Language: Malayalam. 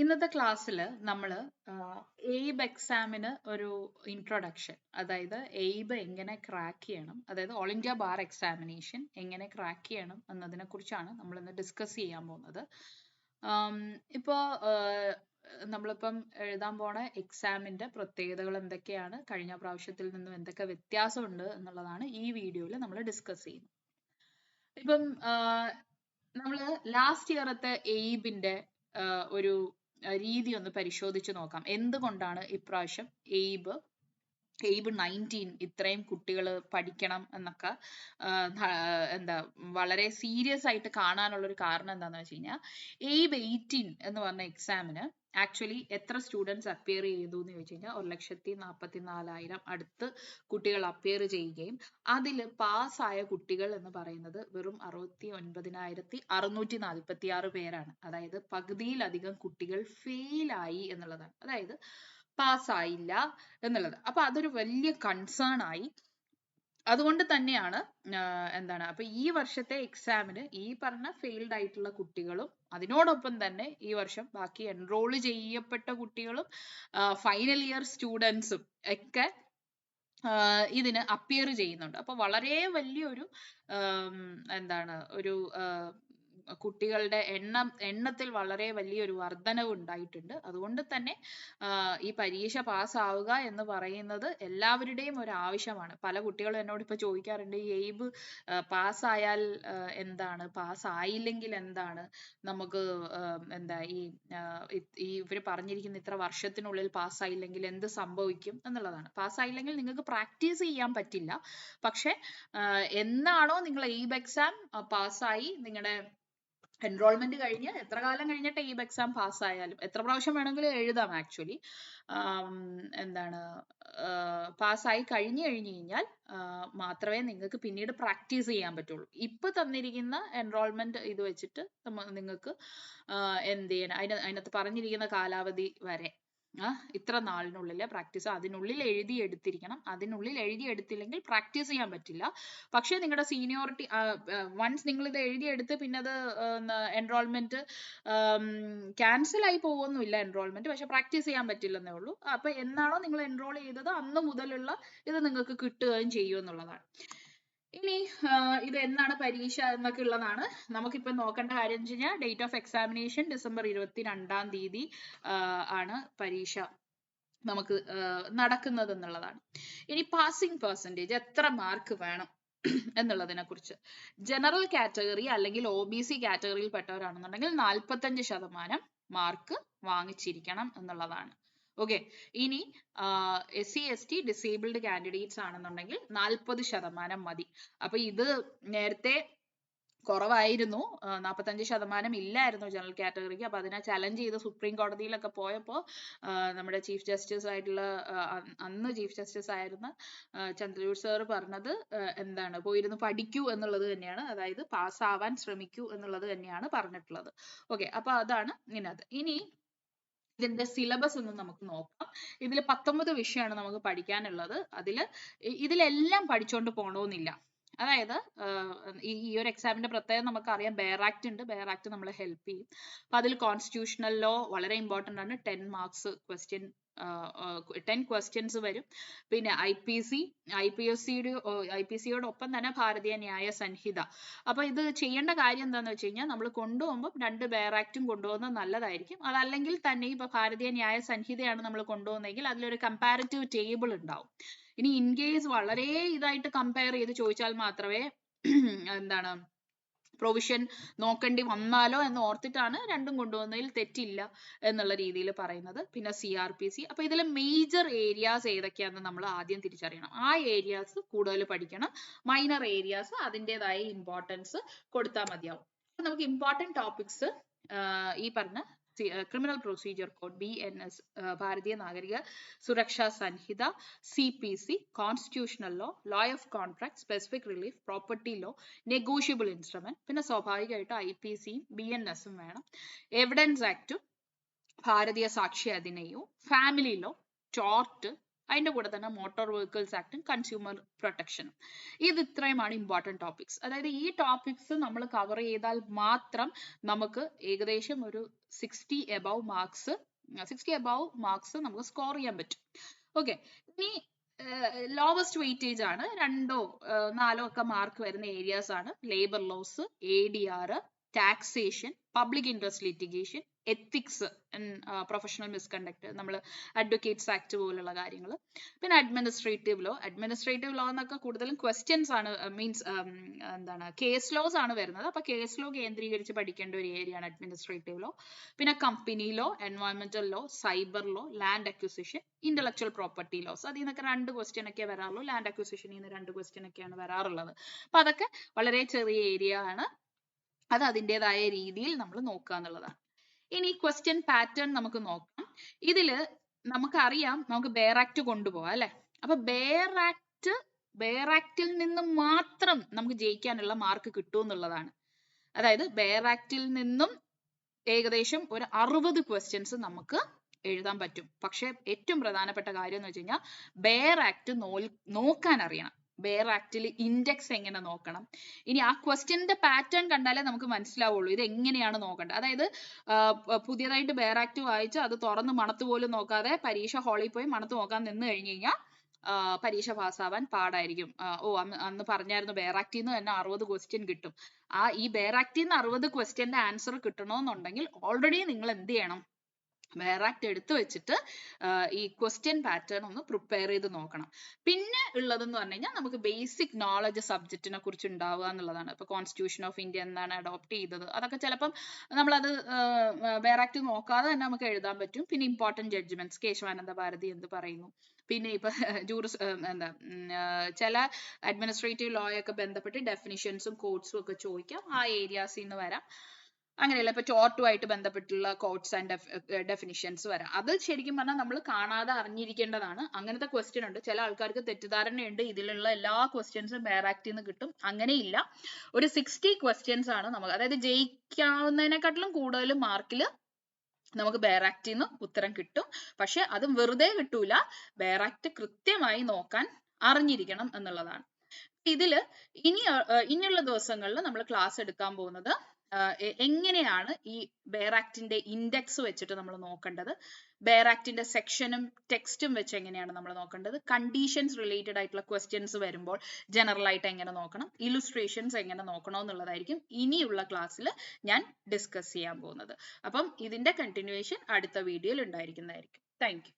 ഇന്നത്തെ ക്ലാസ്സിൽ നമ്മൾ എയ്ബ് എക്സാമിന് ഒരു ഇൻട്രൊഡക്ഷൻ, അതായത് എയ്ബ് എങ്ങനെ ക്രാക്ക് ചെയ്യണം, അതായത് ഓൾ ഇന്ത്യ ബാർ എക്സാമിനേഷൻ എങ്ങനെ ക്രാക്ക് ചെയ്യണം എന്നതിനെ കുറിച്ചാണ് നമ്മൾ ഇന്ന് ഡിസ്കസ് ചെയ്യാൻ പോകുന്നത്. ഇപ്പോൾ നമ്മളിപ്പം എഴുതാൻ പോണ എക്സാമിന്റെ പ്രത്യേകതകൾ എന്തൊക്കെയാണ്, കഴിഞ്ഞ പ്രാവശ്യത്തിൽ നിന്നും എന്തൊക്കെ വ്യത്യാസമുണ്ട് എന്നുള്ളതാണ് ഈ വീഡിയോയിൽ നമ്മൾ ഡിസ്കസ് ചെയ്യുന്നത്. ഇപ്പം നമ്മൾ ലാസ്റ്റ് ഇയറത്തെ എയ്ബിന്റെ ഒരു രീതി ഒന്ന് പരിശോധിച്ച് നോക്കാം. എന്തുകൊണ്ടാണ് ഇപ്രാവശ്യം എയ്ബ് 19 ഇത്രയും കുട്ടികൾ പഠിക്കണം എന്നൊക്കെ എന്താ വളരെ സീരിയസ് ആയിട്ട് കാണാനുള്ള ഒരു കാരണം എന്താണെന്ന് വെച്ച് കഴിഞ്ഞാൽ, എയ്ബ് 18 എന്ന് പറഞ്ഞ എക്സാമിന് ആക്ച്വലി എത്ര സ്റ്റുഡൻസ് അപ്പിയർ ചെയ്തു എന്ന് ചോദിച്ചു കഴിഞ്ഞാൽ 1,44,000 അടുത്ത് കുട്ടികൾ അപ്പിയർ ചെയ്യുകയും അതിൽ പാസ്സായ കുട്ടികൾ എന്ന് പറയുന്നത് വെറും 69,646 പേരാണ്. അതായത് പകുതിയിലധികം കുട്ടികൾ ഫെയിലായി എന്നുള്ളതാണ്, അതായത് പാസ്സായില്ല എന്നുള്ളത്. അപ്പൊ അതൊരു വലിയ കൺസേൺ ആയി. അതുകൊണ്ട് തന്നെയാണ് അപ്പൊ ഈ വർഷത്തെ എക്സാമിന് ഈ പറഞ്ഞ ഫെയിൽഡ് ആയിട്ടുള്ള കുട്ടികളും അതിനോടൊപ്പം തന്നെ ഈ വർഷം ബാക്കി എൻറോൾ ചെയ്യപ്പെട്ട കുട്ടികളും ഫൈനൽ ഇയർ സ്റ്റുഡൻസും ഒക്കെ ഇതിന് അപ്പിയർ ചെയ്യുന്നുണ്ട്. അപ്പൊ വളരെ വലിയൊരു ഒരു കുട്ടികളുടെ എണ്ണത്തിൽ വളരെ വലിയൊരു വർധനവ് ഉണ്ടായിട്ടുണ്ട്. അതുകൊണ്ട് തന്നെ ഈ പരീക്ഷ പാസ്സാവുക എന്ന് പറയുന്നത് എല്ലാവരുടെയും ഒരു ആവശ്യമാണ്. പല കുട്ടികളും എന്നോട് ഇപ്പൊ ചോദിക്കാറുണ്ട്, ഈ എയ്ബ് പാസ്സായാൽ എന്താണ്, പാസ്സായില്ലെങ്കിൽ എന്താണ്, നമുക്ക് ഈ ഇവര് പറഞ്ഞിരിക്കുന്ന ഇത്ര വർഷത്തിനുള്ളിൽ പാസ്സായില്ലെങ്കിൽ എന്ത് സംഭവിക്കും എന്നുള്ളതാണ്. പാസ്സായില്ലെങ്കിൽ നിങ്ങൾക്ക് പ്രാക്ടീസ് ചെയ്യാൻ പറ്റില്ല. പക്ഷെ എന്നാണോ നിങ്ങൾ എയ്ബ് എക്സാം പാസ്സായി നിങ്ങളുടെ എൻറോൾമെന്റ് കഴിഞ്ഞ് എത്ര കാലം കഴിഞ്ഞിട്ട് എയ്ബ് എക്സാം പാസ്സായാലും എത്ര പ്രാവശ്യം വേണമെങ്കിലും എഴുതാം. ആക്ച്വലി പാസ്സായി കഴിഞ്ഞു കഴിഞ്ഞാൽ മാത്രമേ നിങ്ങൾക്ക് പിന്നീട് പ്രാക്ടീസ് ചെയ്യാൻ പറ്റുള്ളൂ. ഇപ്പൊ തന്നിരിക്കുന്ന എൻറോൾമെന്റ് ഇത് വെച്ചിട്ട് നിങ്ങൾക്ക് എന്ത് ചെയ്യാൻ, അതിനകത്ത് പറഞ്ഞിരിക്കുന്ന കാലാവധി വരെ ഇത്ര നാളിനുള്ളിൽ പ്രാക്ടീസ്, അതിനുള്ളിൽ എഴുതിയെടുത്തിരിക്കണം. അതിനുള്ളിൽ എഴുതിയെടുത്തില്ലെങ്കിൽ പ്രാക്ടീസ് ചെയ്യാൻ പറ്റില്ല. പക്ഷെ നിങ്ങളുടെ സീനിയോറിറ്റി വൺസ് നിങ്ങൾ ഇത് എഴുതിയെടുത്ത് പിന്നെ അത് എൻറോൾമെന്റ് ക്യാൻസൽ ആയി പോകുന്നില്ല എൻറോൾമെന്റ്, പക്ഷെ പ്രാക്ടീസ് ചെയ്യാൻ പറ്റില്ലെന്നേ ഉള്ളൂ. അപ്പൊ എന്നാണോ നിങ്ങൾ എൻറോൾ ചെയ്തത് അന്ന് മുതലുള്ള ഇത് നിങ്ങൾക്ക് കിട്ടുകയും ചെയ്യും എന്നുള്ളതാണ്. ഇനി ഇത് എന്നാണ് പരീക്ഷ എന്നൊക്കെ ഉള്ളതാണ് നമുക്കിപ്പോ നോക്കേണ്ട കാര്യം എന്ന് വെച്ച് കഴിഞ്ഞാൽ, ഡേറ്റ് ഓഫ് എക്സാമിനേഷൻ December 22 ആണ് പരീക്ഷ നമുക്ക് നടക്കുന്നത് എന്നുള്ളതാണ്. ഇനി പാസിംഗ് പെർസെൻറ്റേജ് എത്ര മാർക്ക് വേണം എന്നുള്ളതിനെ കുറിച്ച്, ജനറൽ കാറ്റഗറി അല്ലെങ്കിൽ OBC കാറ്റഗറിയിൽ പെട്ടവരാണെന്നുണ്ടെങ്കിൽ 45% മാർക്ക് വാങ്ങിച്ചിരിക്കണം എന്നുള്ളതാണ്. ഓക്കെ, ഇനി SC ST ഡിസേബിൾഡ് കാൻഡിഡേറ്റ്സ് ആണെന്നുണ്ടെങ്കിൽ 40% മതി. അപ്പൊ ഇത് നേരത്തെ കുറവായിരുന്നു, 45% ഇല്ലായിരുന്നു ജനറൽ കാറ്റഗറിക്ക്. അപ്പൊ അതിനെ ചലഞ്ച് ചെയ്ത് സുപ്രീം കോടതിയിലൊക്കെ പോയപ്പോ നമ്മുടെ ചീഫ് ജസ്റ്റിസ് ആയിട്ടുള്ള അന്ന് ചീഫ് ജസ്റ്റിസ് ആയിരുന്ന ചന്ദ്രചൂഡ് സാർ പറഞ്ഞത് പോയിരുന്നു പഠിക്കൂ എന്നുള്ളത് തന്നെയാണ്, അതായത് പാസ്സാവാൻ ശ്രമിക്കൂ എന്നുള്ളത് തന്നെയാണ് പറഞ്ഞിട്ടുള്ളത്. ഓക്കെ, അപ്പൊ അതാണ് ഇതിനകത്ത്. ഇനി ഇതിന്റെ സിലബസ് ഒന്ന് നമുക്ക് നോക്കാം. ഇതിൽ 19 വിഷയമാണ് നമുക്ക് പഠിക്കാനുള്ളത്. ഇതിലെല്ലാം പഠിച്ചോണ്ട് പോകണമെന്നില്ല. അതായത് ഈ ഒരു എക്സാമിന്റെ പ്രത്യേകം നമുക്കറിയാം, ബെയർ ആക്ട് ഉണ്ട്. ബെയർ ആക്ട് നമ്മളെ ഹെൽപ്പ് ചെയ്യും. അപ്പൊ അതിൽ കോൺസ്റ്റിറ്റ്യൂഷണൽ ലോ വളരെ ഇമ്പോർട്ടന്റ് ആണ്. 10 മാർക്സ് 10 ക്വസ്റ്റ്യൻസ് വരും. പിന്നെ IPSCയോടൊപ്പം തന്നെ ഭാരതീയ ന്യായ സംഹിത. അപ്പൊ ഇത് ചെയ്യേണ്ട കാര്യം എന്താന്ന് വെച്ച് കഴിഞ്ഞാൽ, നമ്മൾ കൊണ്ടുപോകുമ്പോൾ 2 ബെയർ ആക്ടും കൊണ്ടുപോകുന്നത് നല്ലതായിരിക്കും. അതല്ലെങ്കിൽ തന്നെ ഇപ്പൊ ഭാരതീയ ന്യായ സംഹിതയാണ് നമ്മൾ കൊണ്ടുപോകുന്നതെങ്കിൽ അതിലൊരു കമ്പാരിറ്റീവ് ടേബിൾ ഉണ്ടാവും. ഇനി ഇൻ കേസ് വളരെ ഇതായിട്ട് കമ്പയർ ചെയ്ത് ചോദിച്ചാൽ മാത്രമേ പ്രൊവിഷൻ നോക്കേണ്ടി വന്നാലോ എന്ന് ഓർത്തിട്ടാണ് രണ്ടും കൊണ്ടുവന്നതിൽ തെറ്റില്ല എന്നുള്ള രീതിയിൽ പറയുന്നത്. പിന്നെ CRPC. അപ്പൊ ഇതിലെ മേജർ ഏരിയാസ് ഏതൊക്കെയാണെന്ന് നമ്മൾ ആദ്യം തിരിച്ചറിയണം. ആ ഏരിയാസ് കൂടുതൽ പഠിക്കണം. മൈനർ ഏരിയാസ് അതിൻ്റെതായ ഇമ്പോർട്ടൻസ് കൊടുത്താൽ മതിയാവും. അപ്പൊ നമുക്ക് ഇമ്പോർട്ടൻറ്റ് ടോപ്പിക്സ് ഈ പറഞ്ഞ criminal procedure code, BNS, Bharatiya Nagarik Suraksha Sanhita, CPC, constitutional law, law of contract, specific relief, property law, negotiable instrument, പിന്നെ സ്വാഭാവികമായിട്ട് IPCയും BNSഉം വേണം. എവിഡൻസ് ആക്ടും ഭാരതീയ സാക്ഷി അധിനിയവും, ഫാമിലി ലോ, ടോർട്ട്, അതിന്റെ കൂടെ തന്നെ മോട്ടോർ വെഹിക്കിൾസ് ആക്ടും കൺസ്യൂമർ പ്രൊട്ടക്ഷനും. ഇത് ഇത്രയുമാണ് ഇമ്പോർട്ടൻറ്റ് ടോപ്പിക്സ്. അതായത് ഈ ടോപ്പിക്സ് നമ്മൾ കവർ ചെയ്താൽ മാത്രം നമുക്ക് ഏകദേശം ഒരു 60 above മാർക്സ് നമുക്ക് സ്കോർ ചെയ്യാൻ പറ്റും. ഓക്കെ, ഇനി ലോവസ്റ്റ് വെയിറ്റേജ് ആണ്, 2 or 4 ഒക്കെ മാർക്ക് വരുന്ന ഏരിയാസ് ആണ് labour laws, ADR, taxation, public interest litigation, ethics and professional misconduct, നമ്മൾ അഡ്വക്കേറ്റ്സ് ആക്ട് പോലുള്ള കാര്യങ്ങൾ. പിന്നെ അഡ്മിനിസ്ട്രേറ്റീവ് ലോ എന്നൊക്കെ കൂടുതലും ക്വസ്റ്റ്യൻസ് ആണ്, മീൻസ് എന്താണ് കേസ് ലോസ് ആണ് വരുന്നത്. അപ്പൊ കേസ് ലോ കേന്ദ്രീകരിച്ച് പഠിക്കേണ്ട ഒരു ഏരിയ ആണ് അഡ്മിനിസ്ട്രേറ്റീവ് ലോ. പിന്നെ കമ്പനി ലോ, എൻവയോൺമെന്റൽ law, cyber law, land acquisition, intellectual property laws. അതിൽ നിന്നൊക്കെ 2 ക്വസ്റ്റ്യൻ ഒക്കെ വരാറുള്ളൂ. ലാൻഡ് അക്വിസിഷനിൽ നിന്ന് 2 ക്വസ്റ്റ്യൻ ഒക്കെയാണ് വരാറുള്ളത്. അപ്പൊ അതൊക്കെ വളരെ ചെറിയ ഏരിയ ആണ്, അത് അതിൻ്റെതായ രീതിയിൽ നമ്മൾ നോക്കുക എന്നുള്ളതാണ്. ഇനി ക്വസ്റ്റ്യൻ പാറ്റേൺ നമുക്ക് നോക്കാം. ഇതില് നമുക്കറിയാം നമുക്ക് ബെയർ ആക്ട് കൊണ്ടുപോകാം അല്ലെ. അപ്പൊ ബെയർ ആക്ടിൽ നിന്ന് മാത്രം നമുക്ക് ജയിക്കാനുള്ള മാർക്ക് കിട്ടും എന്നുള്ളതാണ്. അതായത് ബെയർ ആക്ടിൽ നിന്നും ഏകദേശം ഒരു 60 ക്വസ്റ്റ്യൻസ് നമുക്ക് എഴുതാൻ പറ്റും. പക്ഷെ ഏറ്റവും പ്രധാനപ്പെട്ട കാര്യം എന്ന് വെച്ച് കഴിഞ്ഞാൽ ബെയർ ആക്ട് നോക്കാൻ അറിയണം. ബെയർ ആക്ടിൽ ഇൻഡെക്സ് എങ്ങനെ നോക്കണം. ഇനി ആ ക്വസ്റ്റ്യന്റെ പാറ്റേൺ കണ്ടാലേ നമുക്ക് മനസ്സിലാവുള്ളൂ ഇത് എങ്ങനെയാണ് നോക്കേണ്ടത്. അതായത് പുതിയതായിട്ട് ബെയർ ആക്ട് വായിച്ച് അത് തുറന്ന് മണത്ത് പോലും നോക്കാതെ പരീക്ഷ ഹാളിൽ പോയി മണത്ത് നോക്കാൻ നിന്ന് കഴിഞ്ഞു കഴിഞ്ഞാൽ പരീക്ഷ പാസ്സാവാൻ പാടായിരിക്കും. അന്ന് പറഞ്ഞായിരുന്നു ബെയർ ആക്ടിൽ നിന്ന് തന്നെ 60 ക്വസ്റ്റ്യൻ കിട്ടും. ഈ ബെയർ ആക്ടിൽ നിന്ന് 60 ക്വസ്റ്റ്യന്റെ ആൻസർ കിട്ടണമെന്നുണ്ടെങ്കിൽ ഓൾറെഡി നിങ്ങൾ എന്ത് ചെയ്യണം, ബെയർ ആക്ട് എടുത്തു വെച്ചിട്ട് ഈ ക്വസ്റ്റ്യൻ പാറ്റേൺ ഒന്ന് പ്രിപ്പയർ ചെയ്ത് നോക്കണം. പിന്നെ ഉള്ളതെന്ന് പറഞ്ഞു കഴിഞ്ഞാൽ നമുക്ക് ബേസിക് നോളജ് സബ്ജക്റ്റിനെ കുറിച്ച് ഉണ്ടാവുക എന്നുള്ളതാണ്. ഇപ്പൊ കോൺസ്റ്റിറ്റ്യൂഷൻ ഓഫ് ഇന്ത്യ എന്താണ് അഡോപ്റ്റ് ചെയ്തത്, അതൊക്കെ ചിലപ്പം നമ്മളത് ബെയർ ആക്ട് നോക്കാതെ തന്നെ നമുക്ക് എഴുതാൻ പറ്റും. പിന്നെ ഇമ്പോർട്ടൻറ്റ് ജഡ്ജ്മെന്റ്സ്, കേശവാനന്ദ ഭാരതി എന്ത് പറയുന്നു, പിന്നെ ഇപ്പൊ ചില അഡ്മിനിസ്ട്രേറ്റീവ് ലോ ഒക്കെ ബന്ധപ്പെട്ട് ഡെഫിനിഷൻസും കോഡ്സും ഒക്കെ ചോദിക്കാം, ആ ഏരിയാസിൽ നിന്ന് വരാം. അങ്ങനെയല്ല ഇപ്പൊ ടോർട്ടുമായിട്ട് ബന്ധപ്പെട്ടുള്ള കോഡ്സ് ആൻഡ് ഡെഫിനിഷൻസ് വരാം. അത് ശരിക്കും പറഞ്ഞാൽ നമ്മൾ കാണാതെ അറിഞ്ഞിരിക്കേണ്ടതാണ്. അങ്ങനത്തെ ക്വസ്റ്റ്യൻ ഉണ്ട്. ചില ആൾക്കാർക്ക് തെറ്റിദ്ധാരണയുണ്ട് ഇതിലുള്ള എല്ലാ ക്വസ്റ്റ്യൻസും ബെയർ ആക്ടിൽ നിന്ന് കിട്ടും. അങ്ങനെയില്ല. ഒരു 60 ക്വസ്റ്റ്യൻസ് ആണ് നമുക്ക്, അതായത് ജയിക്കാവുന്നതിനെക്കാട്ടിലും കൂടുതൽ മാർക്കിൽ നമുക്ക് ബെയർ ആക്ടിൽ നിന്ന് ഉത്തരം കിട്ടും. പക്ഷെ അത് വെറുതെ കിട്ടൂല, ബെയർ ആക്ട് കൃത്യമായി നോക്കാൻ അറിഞ്ഞിരിക്കണം എന്നുള്ളതാണ്. ഇതില് ഇനിയുള്ള ദിവസങ്ങളിൽ നമ്മൾ ക്ലാസ് എടുക്കാൻ പോകുന്നത് എങ്ങനെയാണ് ഈ ബെയർ ആക്ടിന്റെ ഇൻഡെക്സ് വെച്ചിട്ട് നമ്മൾ നോക്കേണ്ടത്, ബെയർ ആക്ടിന്റെ സെക്ഷനും ടെക്സ്റ്റും വെച്ച് എങ്ങനെയാണ് നമ്മൾ നോക്കേണ്ടത്, കണ്ടീഷൻസ് റിലേറ്റഡ് ആയിട്ടുള്ള ക്വസ്റ്റ്യൻസ് വരുമ്പോൾ ജനറൽ ആയിട്ട് എങ്ങനെ നോക്കണം, ഇലുസ്ട്രേഷൻസ് എങ്ങനെ നോക്കണം എന്നുള്ളതായിരിക്കും ഇനിയുള്ള ക്ലാസ്സിൽ ഞാൻ ഡിസ്കസ് ചെയ്യാൻ പോകുന്നത്. അപ്പം ഇതിന്റെ കണ്ടിന്യൂവേഷൻ അടുത്ത വീഡിയോയിൽ ഉണ്ടായിരിക്കുന്നതായിരിക്കും. Thank you.